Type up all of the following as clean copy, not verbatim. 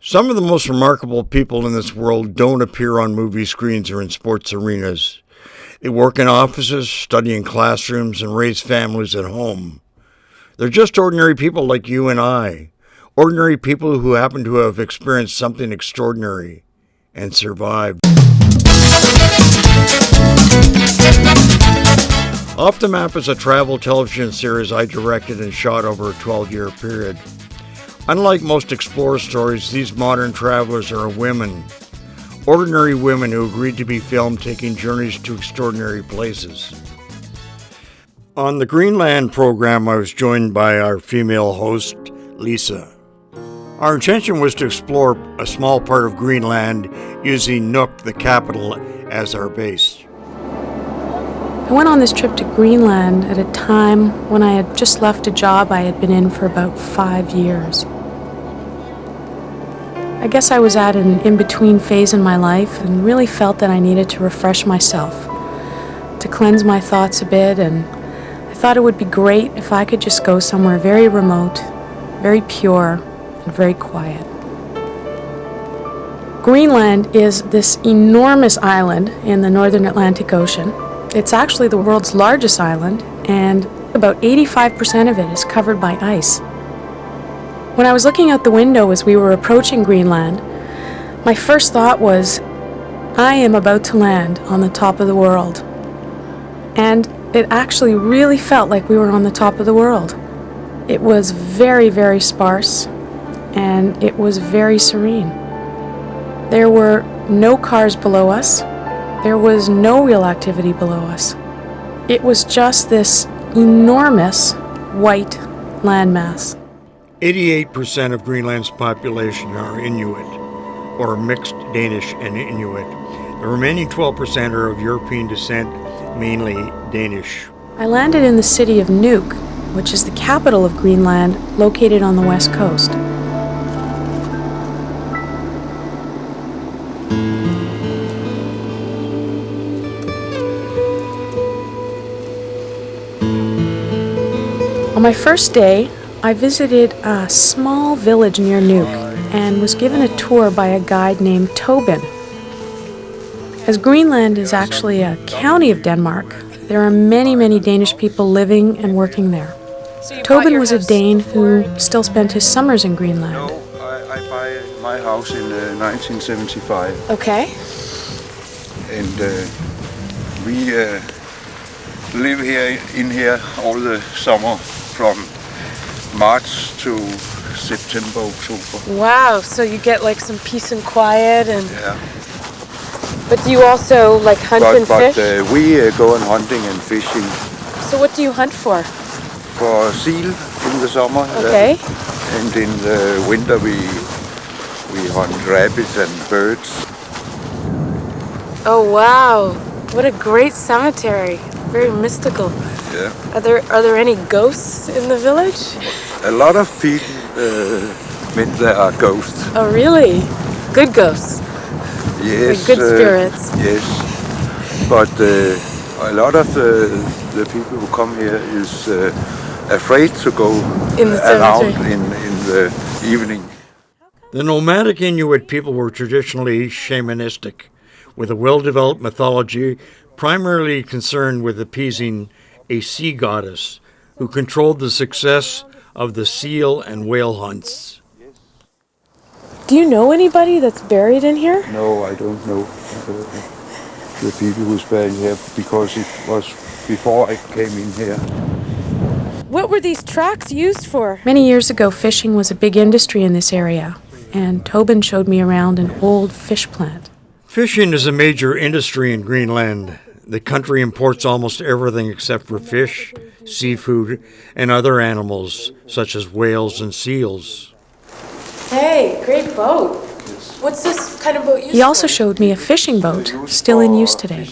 Some of the most remarkable people in this world don't appear on movie screens or in sports arenas. They work in offices, study in classrooms, and raise families at home. They're just ordinary people like you and I. Ordinary people who happen to have experienced something extraordinary and survived. Off the Map is a travel television series I directed and shot over a 12-year period. Unlike most explorer stories, these modern travelers are women. Ordinary women who agreed to be filmed taking journeys to extraordinary places. On the Greenland program, I was joined by our female host, Lisa. Our intention was to explore a small part of Greenland using Nuuk, the capital, as our base. I went on this trip to Greenland at a time when I had just left a job I had been in for about 5 years. I guess I was at an in-between phase in my life and really felt that I needed to refresh myself, to cleanse my thoughts a bit, and I thought it would be great if I could just go somewhere very remote, very pure, and very quiet. Greenland is this enormous island in the northern Atlantic Ocean. It's actually the world's largest island, and about 85% of it is covered by ice. When I was looking out the window as we were approaching Greenland, my first thought was, I am about to land on the top of the world. And it actually really felt like we were on the top of the world. It was very, very sparse, and it was very serene. There were no cars below us. There was no real activity below us. It was just this enormous white landmass. 88% of Greenland's population are Inuit, or mixed Danish and Inuit. The remaining 12% are of European descent, mainly Danish. I landed in the city of Nuuk, which is the capital of Greenland, located on the west coast. On my first day, I visited a small village near Nuuk and was given a tour by a guide named Tobin. As Greenland is actually a county of Denmark, there are many, many Danish people living and working there. Tobin was a Dane who still spent his summers in Greenland. No, I buy my house in 1975. Okay. And we live here all the summer from March to September, October. Wow, so you get like some peace and quiet and... Yeah. But do you also like hunt and fish? But we go on hunting and fishing. So what do you hunt for? For seal in the summer. Okay. And in the winter we hunt rabbits and birds. Oh wow, what a great cemetery. Very mystical. Yeah. Are there any ghosts in the village? A lot of people meant there are ghosts. Oh really? Good ghosts? Yes. Like good spirits? Yes. But a lot of the people who come here is afraid to go around in the evening. The nomadic Inuit people were traditionally shamanistic, with a well-developed mythology primarily concerned with appeasing a sea goddess who controlled the success of the seal and whale hunts. Do you know anybody that's buried in here? No, I don't know the people who's buried here because it was before I came in here. What were these tracks used for? Many years ago, fishing was a big industry in this area, and Tobin showed me around an old fish plant. Fishing is a major industry in Greenland. The country imports almost everything except for fish, seafood, and other animals, such as whales and seals. Hey, great boat. What's this kind of boat used for? He also showed me a fishing boat, still in use today.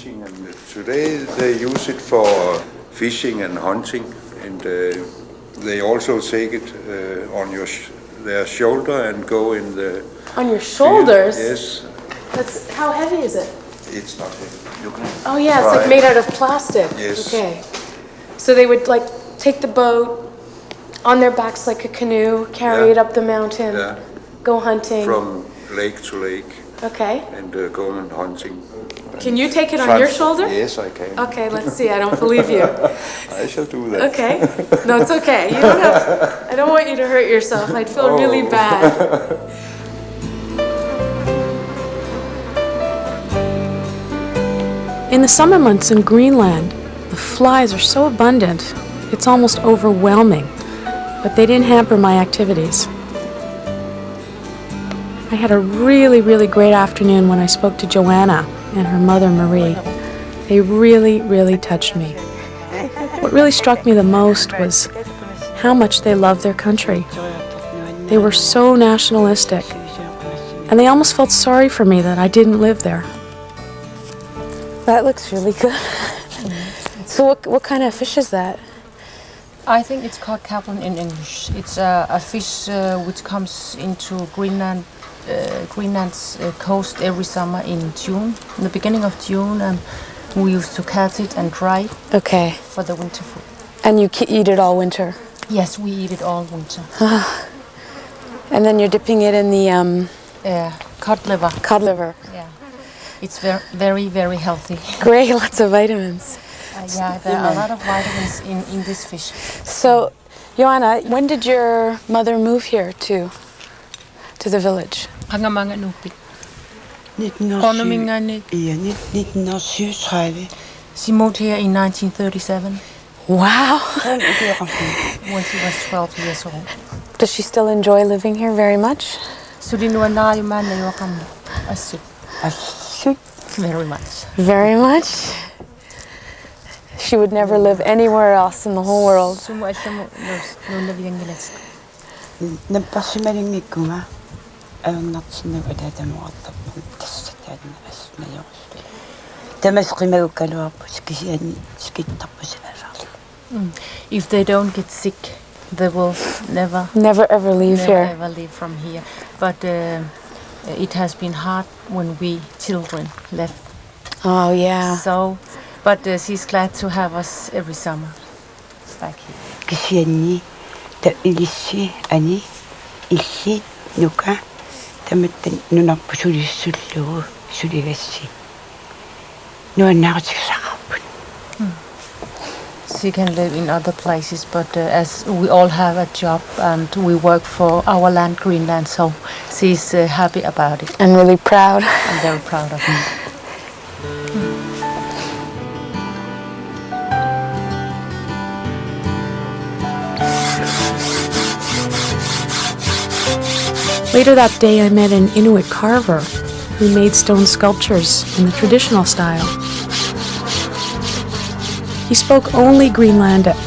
Today they use it for fishing and hunting, and they also take it on their shoulder and go in the... On your shoulders? Field. Yes. How heavy is it? It's not heavy. Oh yeah, it's like made out of plastic. Yes. Okay. So they would like take the boat on their backs like a canoe, carry it up the mountain, Go hunting. from lake to lake Okay. and go on hunting. Can you take it on your shoulder? Yes, I can. Okay, let's see. I don't believe you. I shall do that. Okay. No, it's okay. You don't have. I don't want you to hurt yourself. I'd feel really bad. In the summer months in Greenland, the flies are so abundant, it's almost overwhelming. But they didn't hamper my activities. I had a really, really great afternoon when I spoke to Joanna and her mother Marie. They really, really touched me. What really struck me the most was how much they loved their country. They were so nationalistic, and they almost felt sorry for me that I didn't live there. That looks really good. So what kind of fish is that? I think it's called capelin in English. It's a fish which comes into Greenland's coast every summer in June, in the beginning of June, and we used to catch it and dry it Okay. for the winter food. And you eat it all winter? Yes, we eat it all winter. And then you're dipping it in the Cod liver. cod liver. Yeah, it's very, very healthy. Great, lots of vitamins. Yeah, there are a lot of vitamins in this fish. So, Joanna, when did your mother move here to the village? 1937. She moved here in 1937 Wow. when she was 12 years old. Does she still enjoy living here very much? Very much. Very much. She would never live anywhere else in the whole world. If they don't get sick, they will never Ever leave here. ever leave from here. But it has been hard when we children left. Oh, yeah. So, but she's glad to have us every summer back here. She can live in other places, but as we all have a job and we work for our land, Greenland, so she's happy about it. And really proud. I'm very proud of her. Later that day, I met an Inuit carver who made stone sculptures in the traditional style. He spoke only Greenlandic,